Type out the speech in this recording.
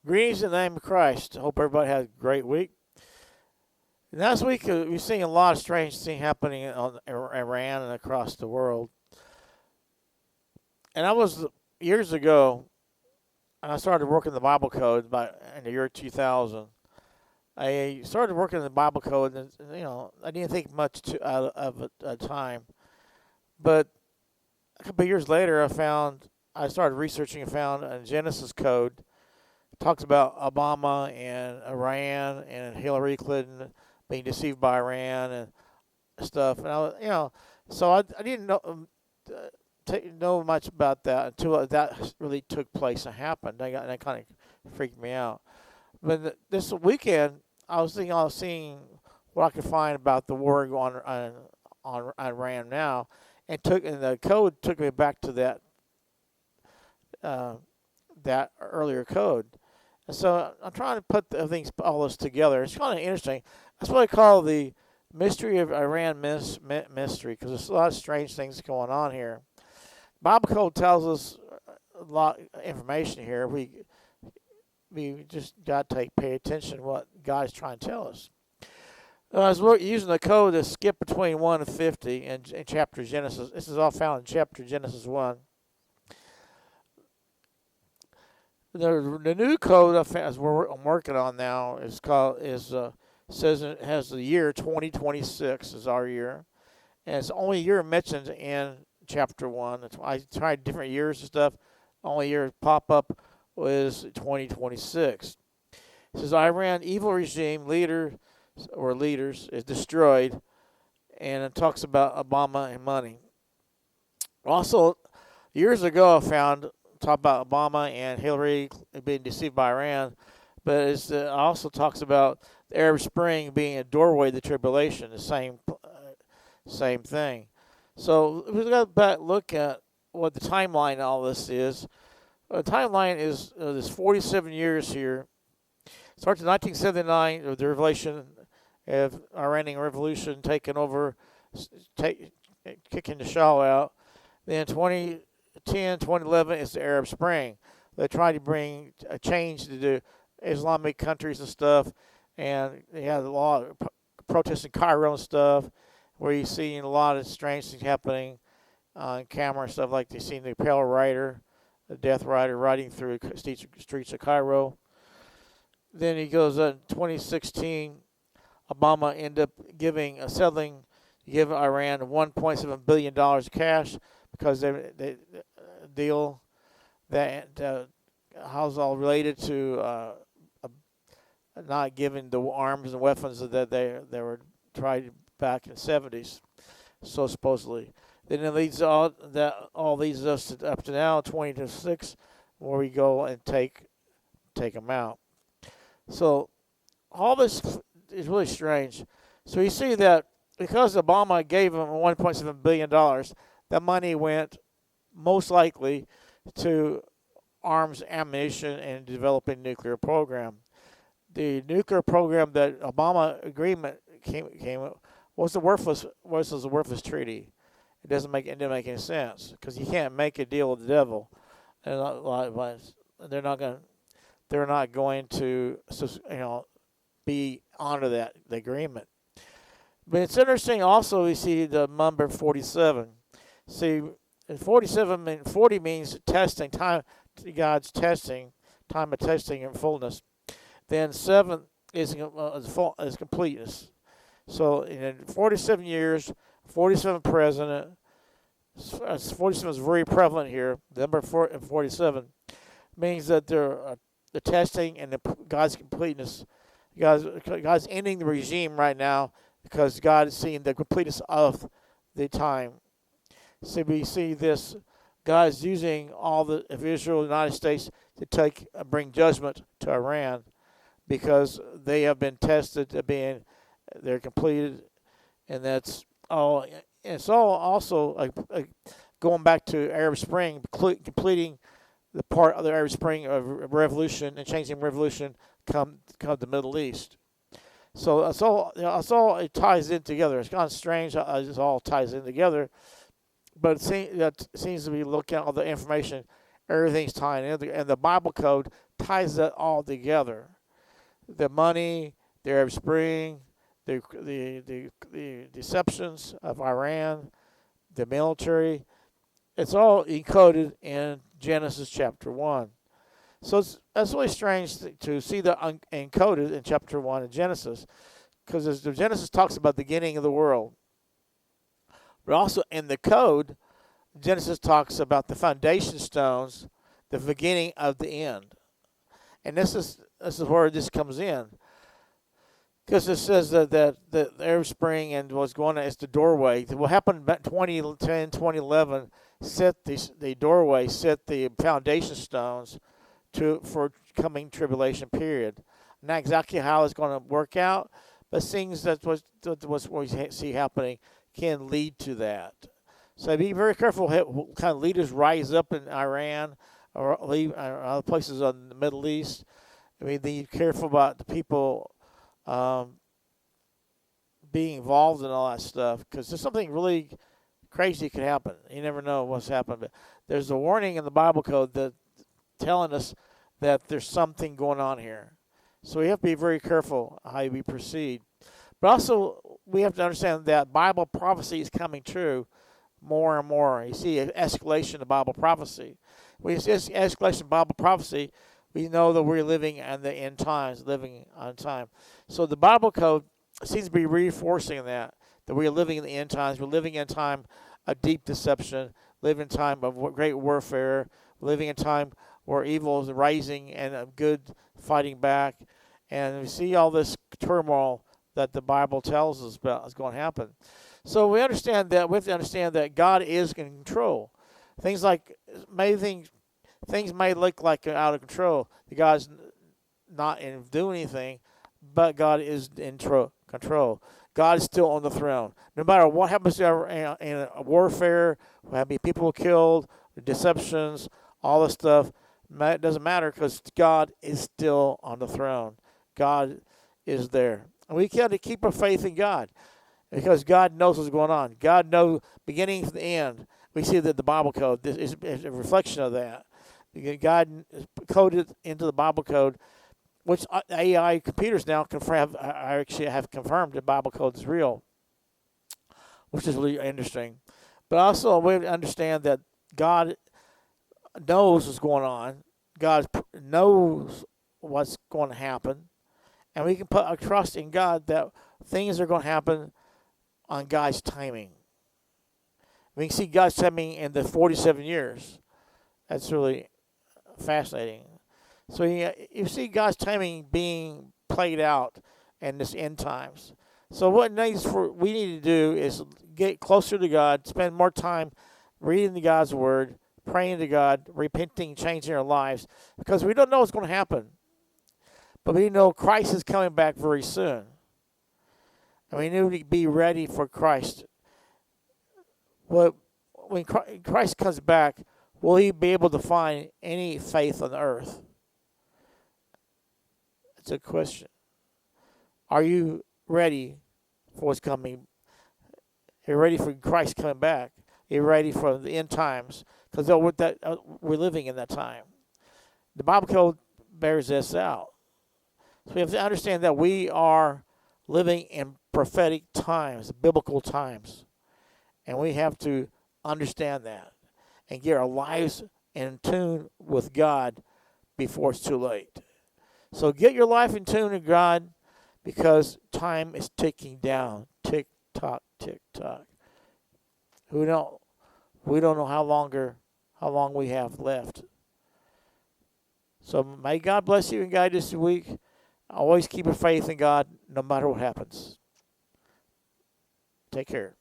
Greetings in the name of Christ. Hope everybody had a great week. Last week, we've seen a lot of strange things happening on Iran and across the world. And I was years ago, and I started working the Bible code about in the year 2000. I started working the Bible code, and I didn't think much out of it at the time. But a couple of years later, I started researching and found a Genesis code. It talks about Obama and Iran and Hillary Clinton being deceived by Iran and stuff. And so I didn't know much about that until that really took place and happened. That kind of freaked me out. But this weekend, I was seeing what I could find about the war going on Iran now, and the code took me back to that earlier code. And so I'm trying to put all this together. It's kind of interesting. That's what I call the mystery of Iran mystery, because there's a lot of strange things going on here. Bible code tells us a lot of information here. We just got to pay attention to what God is trying to tell us. I was using the code to skip between 1 and 50 in chapter Genesis. This is all found in chapter Genesis 1. The new code I'm working on now says it has the year 2026 is our year, and it's the only year mentioned in chapter 1. I tried different years and stuff. Only year pop up was 2026. It says Iran evil regime leaders is destroyed, and it talks about Obama and money. Also, years ago I found talk about Obama and Hillary being deceived by Iran, but it also talks about the Arab Spring being a doorway to the tribulation, the same thing. So we've got to look at what the timeline of all this is. The timeline is there's 47 years here. It starts in 1979 with the revelation of Iranian Revolution taking over, kicking the Shah out. Then 2011 is the Arab Spring. They tried to bring a change to the Islamic countries and stuff, and they had a lot of protests in Cairo and stuff, where you see a lot of strange things happening on camera and stuff, like they seen the Pale Rider, the Death Rider, riding through the streets of Cairo. Then he goes in 2016, Obama ended up give Iran $1.7 billion cash because they deal that how's all related to not giving the arms and weapons that they were tried back in the 70s, so supposedly. Then it leads all leads us up to now 2026, where we go and take them out. So all this is really strange. So you see that because Obama gave them $1.7 billion, that money went most likely to arms, ammunition, and developing nuclear program. The nuclear program that Obama agreement came was a worthless treaty. It didn't make any sense, because you can't make a deal with the devil, and they're not going to be honor the agreement. But it's interesting also, we see the number 47. See, 40 means testing, time, God's testing, time of testing and fullness. Then 7 is completeness. So in 47 years, 47 president, 47 is very prevalent here. The number 47 means that the testing and God's completeness. God's ending the regime right now, because God is seeing the completeness of the time. So we see this, God is using all the of Israel, United States, to bring judgment to Iran, because they have been tested they're completed, and that's all. It's all also going back to Arab Spring, completing the part of the Arab Spring of revolution and changing revolution come the Middle East. So that's all it ties in together. It's kind of strange how it all ties in together, but it seems to be looking at all the information. Everything's tied in, and the Bible code ties that all together. The money, the Arab Spring, the deceptions of Iran, the military. It's all encoded in Genesis chapter 1. So that's really strange to see that encoded in chapter 1 of Genesis, because as Genesis talks about the beginning of the world, but also in the code, Genesis talks about the foundation stones, the beginning of the end. And this is where this comes in. Because it says that the Arab Spring and what's going on is the doorway. What happened in 2010, 2011 set the doorway, set the foundation stones for coming tribulation period. Not exactly how it's going to work out, but things that what we see happening can lead to that. So be very careful what kind of leaders rise up in Iran or other places in the Middle East. I mean, be careful about the people being involved in all that stuff, because there's something really crazy could happen. You never know what's happened. But there's a warning in the Bible code that telling us that there's something going on here. So we have to be very careful how we proceed. But also, we have to understand that Bible prophecy is coming true more and more. You see an escalation of Bible prophecy. When you see escalation of Bible prophecy, we know that we're living in the end times, living on time. So the Bible code seems to be reinforcing that we're living in the end times. We're living in time of deep deception, living in time of great warfare, living in time where evil is rising and good fighting back. And we see all this turmoil that the Bible tells us about is going to happen. So we have to understand that God is in control. Things may look like out of control. God's not doing anything, but God is in control. God is still on the throne. No matter what happens in a warfare, how many people killed, deceptions, all this stuff, it doesn't matter, because God is still on the throne. God is there. And we got to keep our faith in God, because God knows what's going on. God knows beginning from the end. We see that the Bible code is a reflection of that. God coded into the Bible code, which AI computers now actually have confirmed the Bible code is real, which is really interesting. But also, we understand that God knows what's going on. God knows what's going to happen. And we can put our trust in God that things are going to happen on God's timing. We can see God's timing in the 47 years. That's really fascinating. So you see God's timing being played out in this end times. So what we need to do is get closer to God, spend more time reading God's Word, praying to God, repenting, changing our lives, because we don't know what's going to happen. But we know Christ is coming back very soon. And we need to be ready for Christ. Well, when Christ comes back, will he be able to find any faith on the earth? It's a question. Are you ready for what's coming? Are you ready for Christ coming back? Are you ready for the end times? Because we're living in that time. The Bible code bears this out. So we have to understand that we are living in prophetic times, biblical times. And we have to understand that and get our lives in tune with God before it's too late. So get your life in tune with God, because time is ticking down. Tick tock, tick tock. We don't know how long we have left. So may God bless you and guide this week. Always keep your faith in God no matter what happens. Take care.